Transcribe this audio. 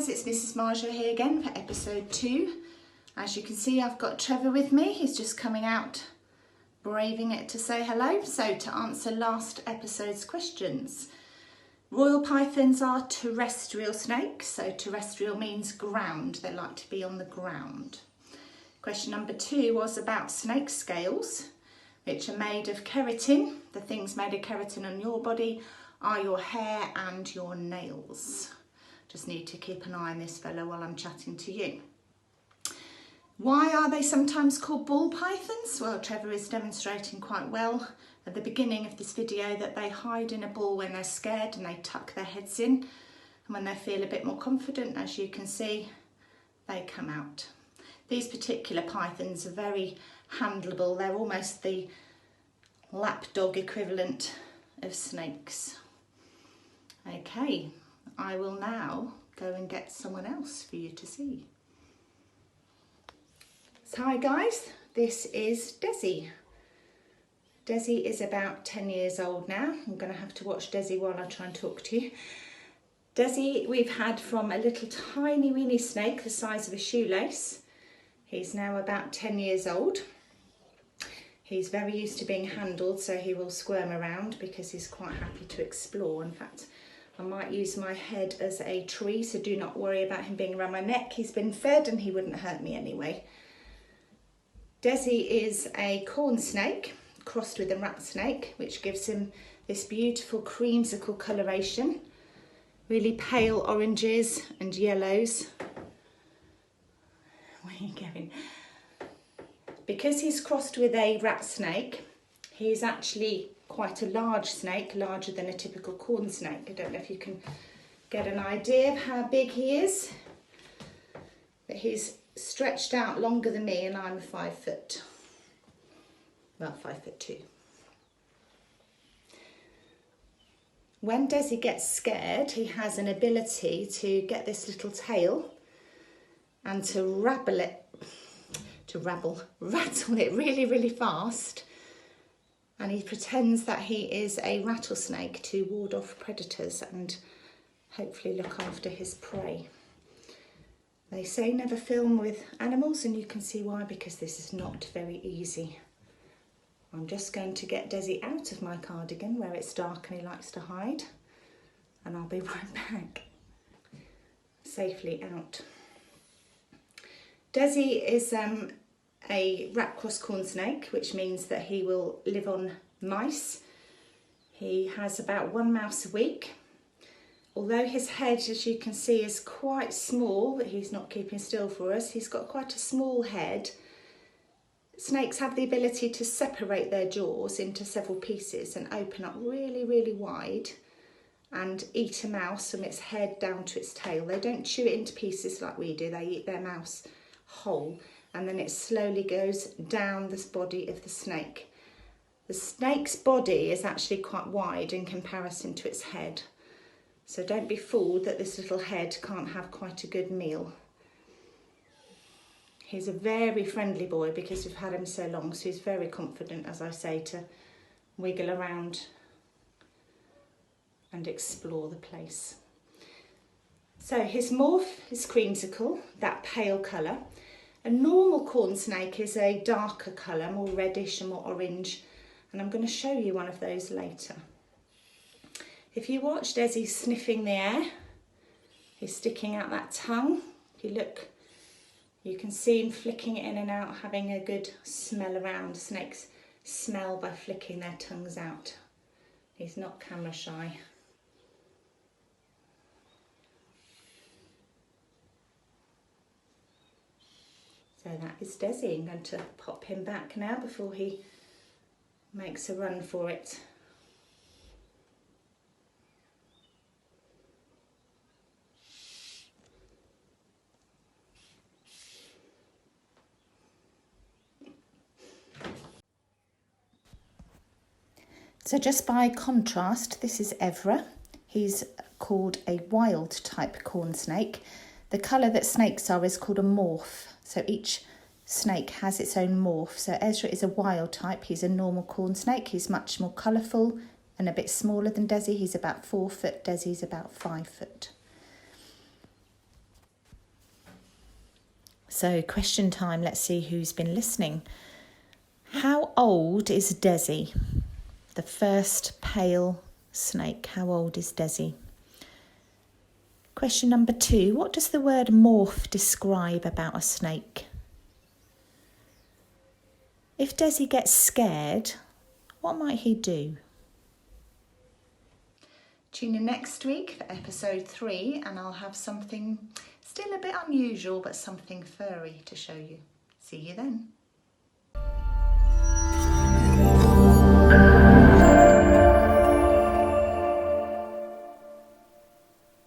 guys, it's Mrs Marjot here again for episode 2. As you can see, I've got Trevor with me. He's just coming out, braving it to say hello. So to answer last episode's questions. Royal pythons are terrestrial snakes, so terrestrial means ground. They like to be on the ground. Question number 2 was about snake scales, which are made of keratin. The things made of keratin on your body are your hair and your nails. Just need to keep an eye on this fellow while I'm chatting to you. Why are they sometimes called ball pythons? Well, Trevor is demonstrating quite well at the beginning of this video that they hide in a ball when they're scared and they tuck their heads in. And when they feel a bit more confident, as you can see, they come out. These particular pythons are very handleable. They're almost the lapdog equivalent of snakes. Okay, I will now go and get someone else for you to see. So hi guys, this is Desi. Desi is about 10 years old now. I'm going to have to watch Desi while I try and talk to you. Desi we've had from a little tiny weeny snake the size of a shoelace. He's now about 10 years old. He's very used to being handled, so he will squirm around because he's quite happy to explore. In fact, I might use my head as a tree, so do not worry about him being around my neck. He's been fed and he wouldn't hurt me anyway. Desi is a corn snake crossed with a rat snake, which gives him this beautiful creamsicle coloration. Really pale oranges and yellows. Where are you going? Because he's crossed with a rat snake, he's actually quite a large snake, larger than a typical corn snake. I don't know if you can get an idea of how big he is, but he's stretched out longer than me and I'm 5 foot. Well, 5'2". When Desi gets scared, he has an ability to get this little tail and to rattle it really, really fast. And he pretends that he is a rattlesnake to ward off predators and hopefully look after his prey. They say never film with animals, and you can see why, because this is not very easy. I'm just going to get Desi out of my cardigan where it's dark and he likes to hide, and I'll be right back. Safely out. Desi is a rat cross corn snake, which means that he will live on mice. He has about 1 mouse a week. Although his head, as you can see, is quite small, but he's not keeping still for us. He's got quite a small head. Snakes have the ability to separate their jaws into several pieces and open up really, really wide and eat a mouse from its head down to its tail. They don't chew it into pieces like we do. They eat their mouse whole, and then it slowly goes down this body of the snake. The snake's body is actually quite wide in comparison to its head. So don't be fooled that this little head can't have quite a good meal. He's a very friendly boy because we've had him so long, so he's very confident, as I say, to wiggle around and explore the place. So his morph is creamsicle, that pale colour. A normal corn snake is a darker colour, more reddish and more orange, and I'm going to show you one of those later. If you watch Desi sniffing the air, he's sticking out that tongue. If you look, you can see him flicking it in and out, having a good smell around. Snakes smell by flicking their tongues out. He's not camera shy. So that is Desi. I'm going to pop him back now before he makes a run for it. So just by contrast, this is Evra. He's called a wild type corn snake. The colour that snakes are is called a morph. So each snake has its own morph. So Ezra is a wild type. He's a normal corn snake. He's much more colourful and a bit smaller than Desi. He's about 4 foot. Desi's about 5 foot. So question time, let's see who's been listening. How old is Desi? The first pale snake. How old is Desi? Question number 2. What does the word morph describe about a snake? If Desi gets scared, what might he do? Tune in next week for episode 3 and I'll have something still a bit unusual but something furry to show you. See you then.